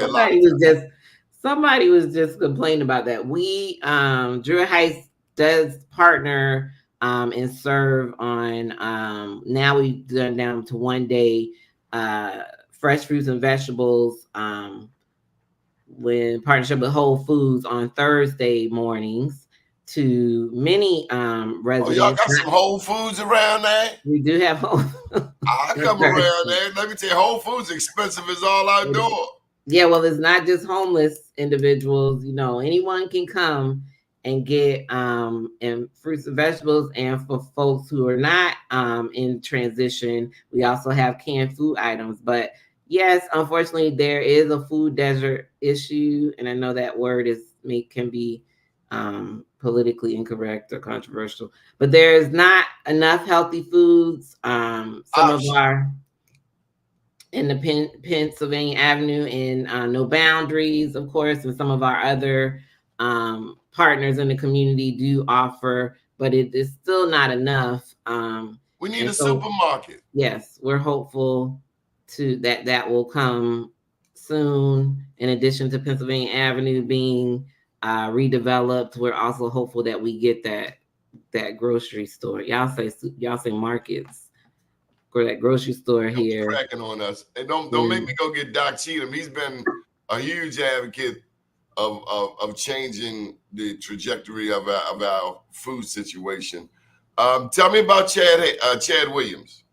Speaker 9: somebody was just complaining about that. We Druid Heights does partner and serve on now we've done down to 1 day fresh fruits and vegetables with partnership with Whole Foods on Thursday mornings to many residents.
Speaker 5: Oh, y'all got some Whole Foods around there?
Speaker 9: We do have Whole
Speaker 5: I come around there. Let me tell you, Whole Foods expensive as all outdoor.
Speaker 9: Yeah, well, it's not just homeless individuals. You know, anyone can come and get and fruits and vegetables. And for folks who are not in transition, we also have canned food items. But yes, unfortunately, there is a food desert issue, and I know that word can be politically incorrect or controversial, but there is not enough healthy foods. Some of our in the Pennsylvania Avenue and No Boundaries, of course, and some of our other partners in the community do offer, but it is still not enough.
Speaker 5: We need a supermarket.
Speaker 9: Yes, we're hopeful that will come soon. In addition to Pennsylvania Avenue being redeveloped, we're also hopeful that we get that grocery store. Y'all say markets. For that grocery store here.
Speaker 5: Cracking on us. And don't make me go get Doc Cheatham. He's been a huge advocate of changing the trajectory of our food situation. Tell me about Chad Williams.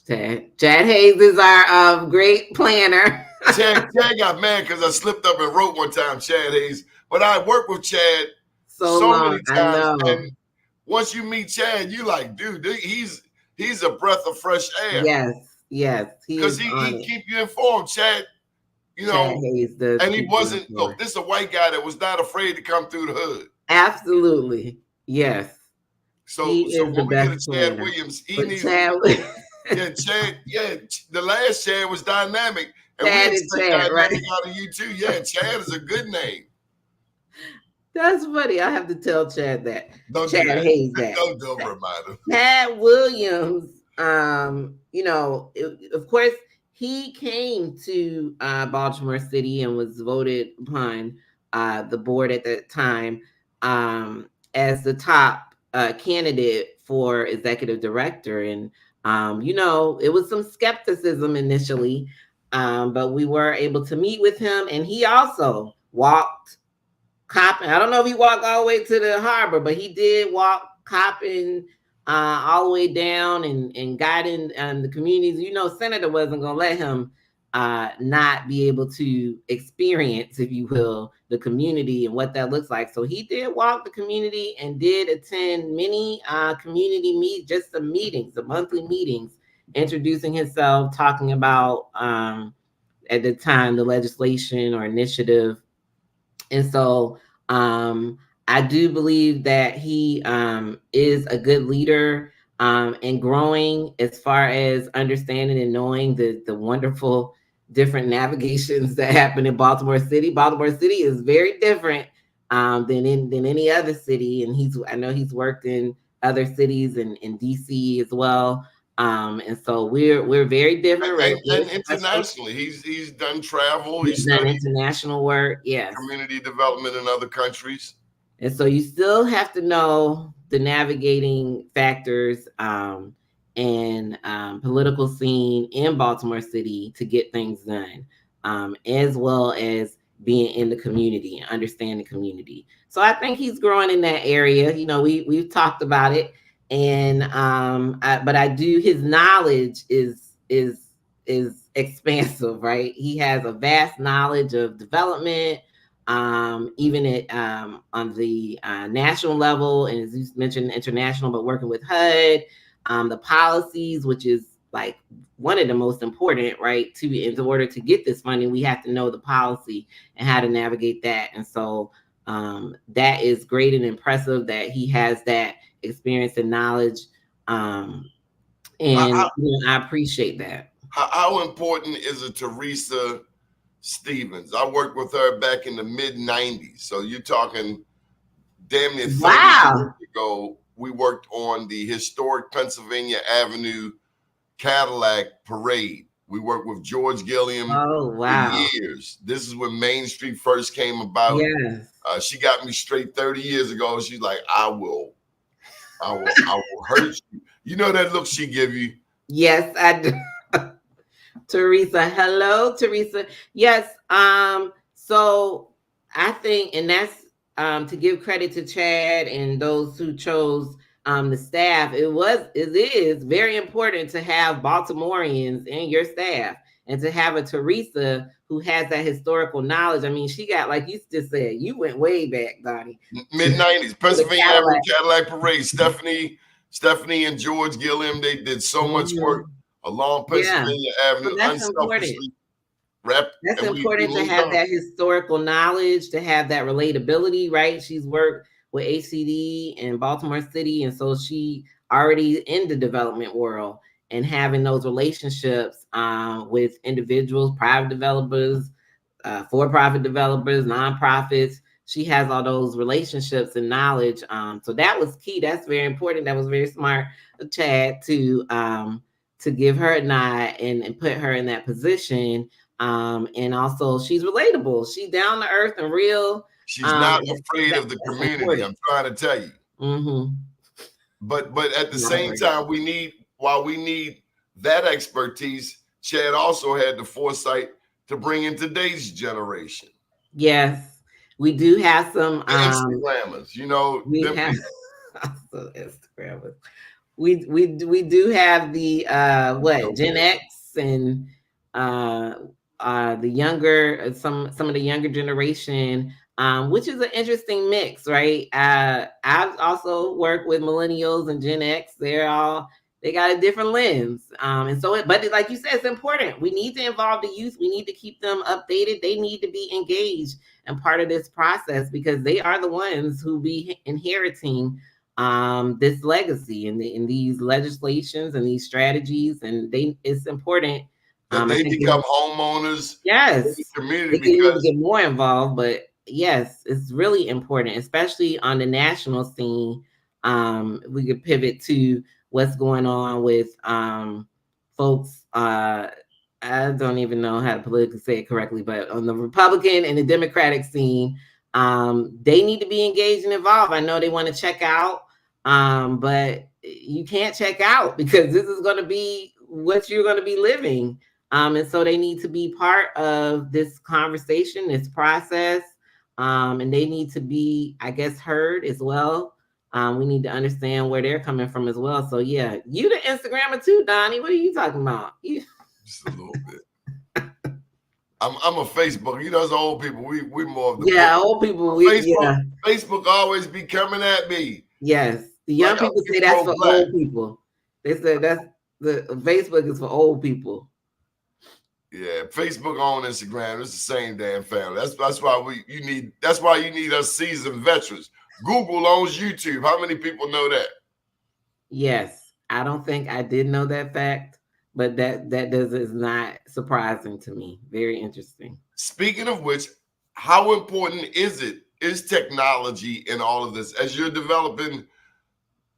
Speaker 9: Chad Hayes is our great planner.
Speaker 5: Chad got mad because I slipped up and wrote one time Chad Hayes, but I worked with Chad so many times. And once you meet Chad, you like, dude, he's a breath of fresh air.
Speaker 9: Yes.
Speaker 5: Because he keep you informed, Chad. You know,
Speaker 9: Chad Hayes
Speaker 5: and he wasn't. Look, this is a white guy that was not afraid to come through the hood.
Speaker 9: Absolutely, yes.
Speaker 5: So when we get a Chad Williams, he needs. Chad, the last Chad was dynamic, and
Speaker 9: Chad
Speaker 5: we
Speaker 9: expect dynamic
Speaker 5: out of you too. Yeah, Chad is a good name.
Speaker 9: That's funny. I have to tell Chad that. Chad Hayes that.
Speaker 5: Don't remind him.
Speaker 9: Chad Williams, you know, of course, he came to Baltimore City and was voted upon the board at that time as the top candidate for executive director. And, you know, it was some skepticism initially, but we were able to meet with him. And he also walked copping. I don't know if he walked all the way to the harbor, but he did walk copping all the way down and guiding the communities. You know, Senator wasn't going to let him not be able to experience, if you will, the community and what that looks like. So he did walk the community and did attend many community meetings, the monthly meetings, introducing himself, talking about at the time the legislation or initiative. And so I do believe that he is a good leader. and growing as far as understanding and knowing the wonderful different navigations that happen in Baltimore City. Baltimore City is very different than any other city, and I know he's worked in other cities and in DC as well. And so we're very different, right?
Speaker 5: And internationally, he's done travel.
Speaker 9: He's done international work, yes.
Speaker 5: Community development in other countries.
Speaker 9: And so you still have to know the navigating factors and political scene in Baltimore City to get things done, as well as being in the community and understand the community. So I think he's growing in that area. You know, we've talked about it, and but I do. His knowledge is expansive, right? He has a vast knowledge of development, even at on the national level, and as you mentioned, international, but working with HUD, the policies, which is like one of the most important, right? In order to get this funding, we have to know the policy and how to navigate that. And so that is great and impressive that he has that experience and knowledge. And I appreciate that.
Speaker 5: How important is it, Teresa Stevens? I worked with her back in the mid-90s. So you're talking damn near 30 years ago. We worked on the historic Pennsylvania Avenue Cadillac Parade. We worked with George Gilliam for years. This is when Main Street first came about.
Speaker 9: Yes.
Speaker 5: She got me straight 30 years ago. She's like, I will hurt you. You know that look she give you?
Speaker 9: Yes, I do. Teresa. Hello, Teresa. Yes. So I think, and that's to give credit to Chad and those who chose the staff. It is very important to have Baltimoreans in your staff and to have a Teresa who has that historical knowledge. I mean, she got, like you just said, you went way back, Doni.
Speaker 5: Mid-90s, Pennsylvania Avenue Cadillac Parade. Stephanie and George Gilliam, they did so much work along Pennsylvania Avenue.
Speaker 9: That's important. That's important to have that historical knowledge, to have that relatability, right? She's worked with HCD in Baltimore City, and so she already in the development world and having those relationships with individuals, private developers, for-profit developers, nonprofits. She has all those relationships and knowledge. So that was key. That's very important. That was very smart of Chad to give her a nod and put her in that position. And also she's relatable. She's down to earth and real.
Speaker 5: She's not afraid of the community. I'm trying to tell you.
Speaker 9: Mm-hmm.
Speaker 5: But at the same time, while we need that expertise, Chad also had the foresight to bring in today's generation.
Speaker 9: Yes, we do have some
Speaker 5: Instagrammers, you know.
Speaker 9: We have also Instagrammers. We do have the Gen X and the younger, some of the younger generation, which is an interesting mix, right? I've also worked with millennials and Gen X. They got a different lens. And so, but like you said, it's important. We need to involve the youth. We need to keep them updated. They need to be engaged and part of this process because they are the ones who be inheriting this legacy and these legislations and these strategies. And it's important.
Speaker 5: They become homeowners.
Speaker 9: Yes.
Speaker 5: In the community.
Speaker 9: They can even get more involved, but yes, it's really important, especially on the national scene. We could pivot to what's going on with folks. I don't even know how to politically say it correctly, but on the Republican and the Democratic scene, they need to be engaged and involved. I know they want to check out, but you can't check out because this is going to be what you're going to be living. And so they need to be part of this conversation, this process, and they need to be, I guess, heard as well. We need to understand where they're coming from as well. So yeah, you the Instagrammer too, Doni. What are you talking about?
Speaker 5: Just a little bit. I'm a Facebook. You know, as old people, we more of the
Speaker 9: old people.
Speaker 5: Facebook always be coming at me.
Speaker 9: Yes, the young people say that's for old people. They said that's the Facebook is for old people.
Speaker 5: Yeah, Facebook on Instagram, it's the same damn family. That's why you need us seasoned veterans. Google owns YouTube. How many people know that?
Speaker 9: Yes, I don't think I did know that fact, but that is not surprising to me. Very interesting.
Speaker 5: Speaking of which, how important is technology in all of this? As you're developing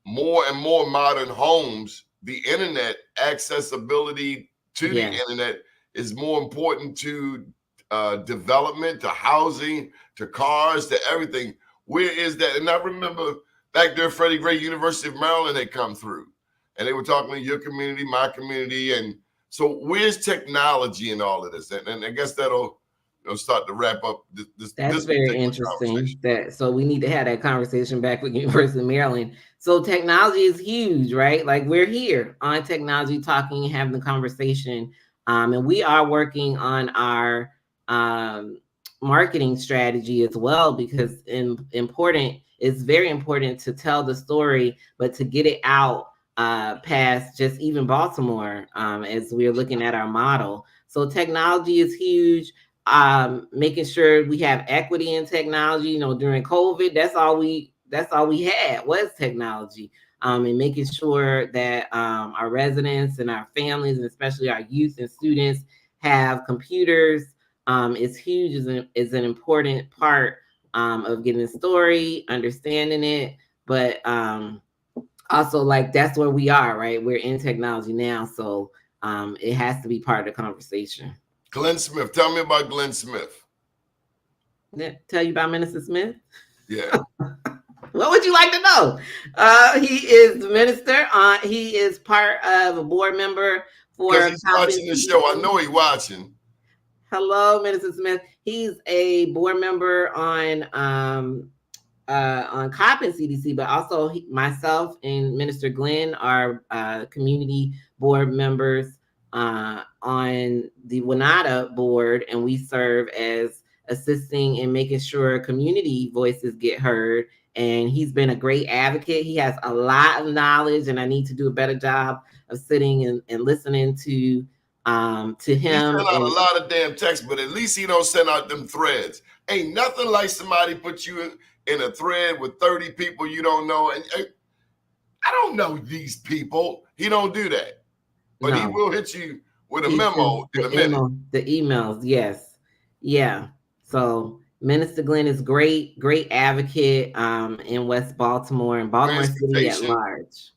Speaker 5: more and more modern homes, the internet accessibility to the internet is more important to development, to housing, to cars, to everything. Where is that? And I remember back there, Freddie Gray, University of Maryland had come through, and they were talking to your community, my community, and so where's technology in all of this? And I guess that'll start to wrap up this.
Speaker 9: That's very interesting. So we need to have that conversation back with University of Maryland. So technology is huge, right? Like we're here on technology, talking and having the conversation, and we are working on our marketing strategy as well, because it's very important to tell the story, but to get it out past just even Baltimore, as we're looking at our model. So technology is huge. Making sure we have equity in technology. During COVID, that's all we had was technology. And making sure that our residents and our families, and especially our youth and students, have computers is huge. Is an important part of getting the story, understanding it, but also like that's where we are, right? We're in technology now, so it has to be part of the conversation.
Speaker 5: Glenn Smith, tell me about Glenn Smith.
Speaker 9: Tell you about Minister Smith?
Speaker 5: Yeah.
Speaker 9: What would you like to know? He is the minister. He is part of a board member for.
Speaker 5: Because he's watching the show. I know he's watching.
Speaker 9: Hello, Minister Smith. He's a board member on COP and CDC, but also myself and Minister Glenn are community board members on the WNADA board, and we serve as assisting in making sure community voices get heard. And he's been a great advocate. He has a lot of knowledge, and I need to do a better job of sitting and listening to him. He
Speaker 5: sent out a lot of damn texts, but at least he don't send out them threads. Ain't nothing like somebody put you in a thread with 30 people you don't know. And I don't know these people. He don't do that. But he will hit you with a memo in a minute.
Speaker 9: The emails, yes. Yeah. So Minister Glenn is great advocate in West Baltimore and Baltimore City at large.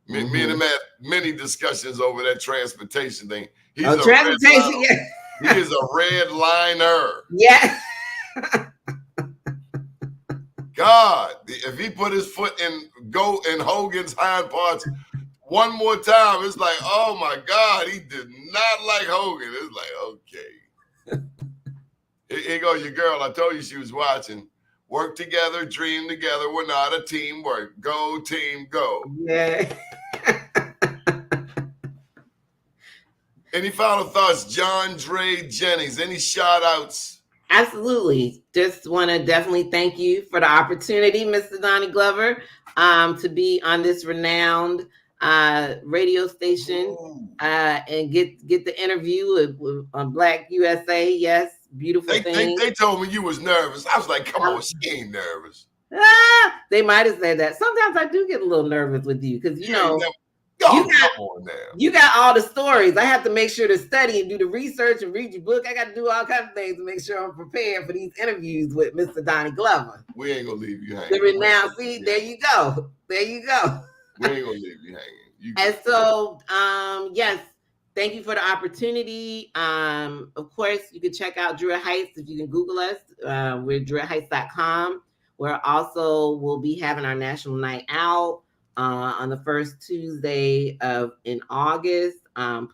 Speaker 5: Me and him had many discussions over that transportation thing. He is a red liner.
Speaker 9: Yeah.
Speaker 5: God, if he put his foot in Hogan's hind parts one more time, it's like, oh my God, he did not like Hogan. It's like, okay. Here goes your girl. I told you she was watching. Work together, dream together. We're not a teamwork. Go team, go.
Speaker 9: Yeah.
Speaker 5: Any final thoughts, Johndre Jennings? Any shout outs?
Speaker 9: Absolutely. Just want to definitely thank you for the opportunity, Mr. Donnie Glover, to be on this renowned radio station and get the interview on Black USA. Yes, beautiful thing.
Speaker 5: They told me you was nervous. I was like, come on, she ain't nervous.
Speaker 9: They might have said that. Sometimes I do get a little nervous with you because you got all the stories. I have to make sure to study and do the research and read your book. I got to do all kinds of things to make sure I'm prepared for these interviews with Mr. Donnie Glover.
Speaker 5: We ain't gonna leave you hanging.
Speaker 9: The renowned, see, there you go. There you go.
Speaker 5: We ain't gonna leave you hanging.
Speaker 9: And so, yes, thank you for the opportunity. Of course, you can check out Druid Heights if you can Google us. We're druidheights.com. We're also will be having our national night out on the first Tuesday in August.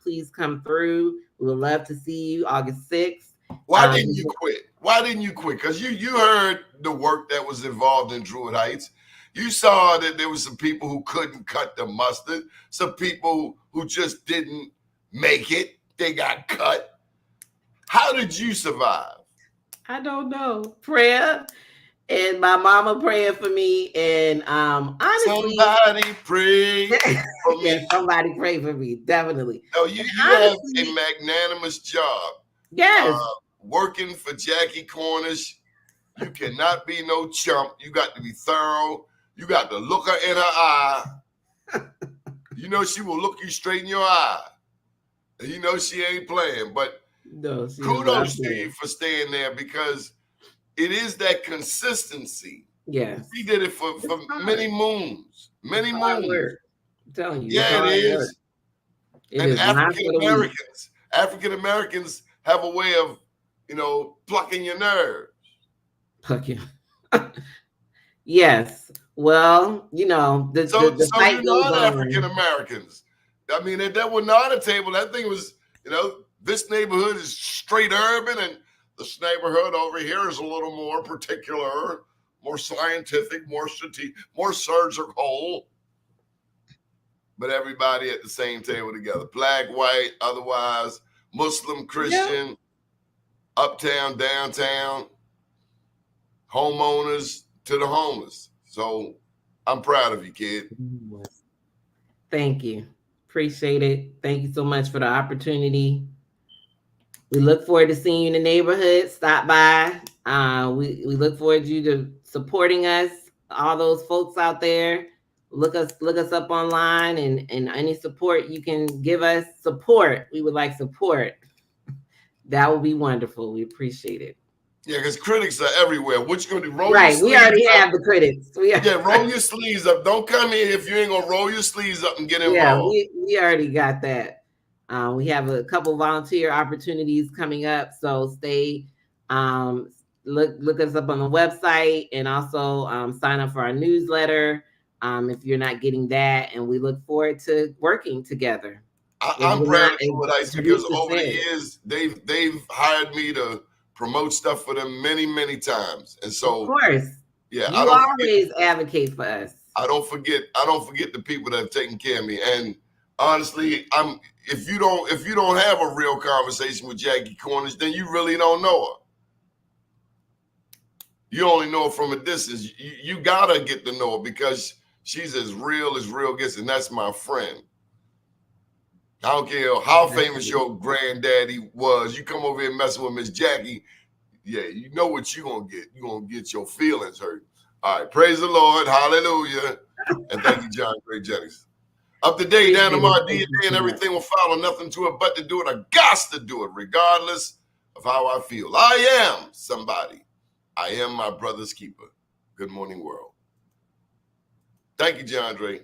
Speaker 9: Please come through. We would love to see you August 6th.
Speaker 5: Why didn't you quit? Why didn't you quit? Because you heard the work that was involved in Druid Heights. You saw that there was some people who couldn't cut the mustard, some people who just didn't make it. They got cut. How did you survive?
Speaker 9: I don't know. Prayer. And my mama praying for me, and honestly,
Speaker 5: somebody pray for me.
Speaker 9: Yeah, somebody pray for me, definitely.
Speaker 5: No, you have a magnanimous job.
Speaker 9: Yes,
Speaker 5: working for Jackie Cornish. You cannot be no chump. You got to be thorough. You got to look her in her eye. You know she will look you straight in your eye. And you know she ain't playing. But
Speaker 9: No,
Speaker 5: kudos to you for staying there, because it is that consistency.
Speaker 9: Yes.
Speaker 5: She did it for many moons. Many moons.
Speaker 9: Work. I'm telling you.
Speaker 5: Yeah, it is.
Speaker 9: It
Speaker 5: and
Speaker 9: is
Speaker 5: African Americans have a way of, plucking your nerves.
Speaker 9: Plucking. Yes. Well, the fight goes on.
Speaker 5: African Americans. I mean, that was not a table. That thing was, this neighborhood is straight urban, and this neighborhood over here is a little more particular, more scientific, more strategic, more surgical. But everybody at the same table together. Black, white, otherwise, Muslim, Christian, uptown, downtown, homeowners to the homeless. So I'm proud of you, kid.
Speaker 9: Thank you. Appreciate it. Thank you so much for the opportunity. We look forward to seeing you in the neighborhood. Stop by. We look forward to you supporting us. All those folks out there, look us up online, and any support you can give us. We would like support. That would be wonderful. We appreciate it.
Speaker 5: Yeah, because critics are everywhere. What you gonna do? Roll
Speaker 9: right,
Speaker 5: your
Speaker 9: we already have the critics.
Speaker 5: Roll your sleeves up. Don't come in if you ain't gonna roll your sleeves up and get involved.
Speaker 9: Yeah, we already got that. We have a couple volunteer opportunities coming up, so stay. Look us up on the website, and also sign up for our newsletter if you're not getting that. And we look forward to working together.
Speaker 5: I'm proud of Druid Heights because over the years they've hired me to promote stuff for them many, many times. And so,
Speaker 9: of course,
Speaker 5: you
Speaker 9: always advocate for us.
Speaker 5: I don't forget the people that have taken care of me. And honestly, if you don't have a real conversation with Jackie Cornish, then you really don't know her. You only know her from a distance. You gotta get to know her because she's as real gets, and that's my friend. I don't care how famous your granddaddy was. You come over here messing with Miss Jackie, yeah, you know what you're going to get. You're going to get your feelings hurt. All right, praise the Lord. Hallelujah. And thank you, Johndre Jennings. Up to date, down tomorrow, DNA, and everything will follow. Nothing to it but to do it. I got to do it, regardless of how I feel. I am somebody. I am my brother's keeper. Good morning, world. Thank you, Johndre.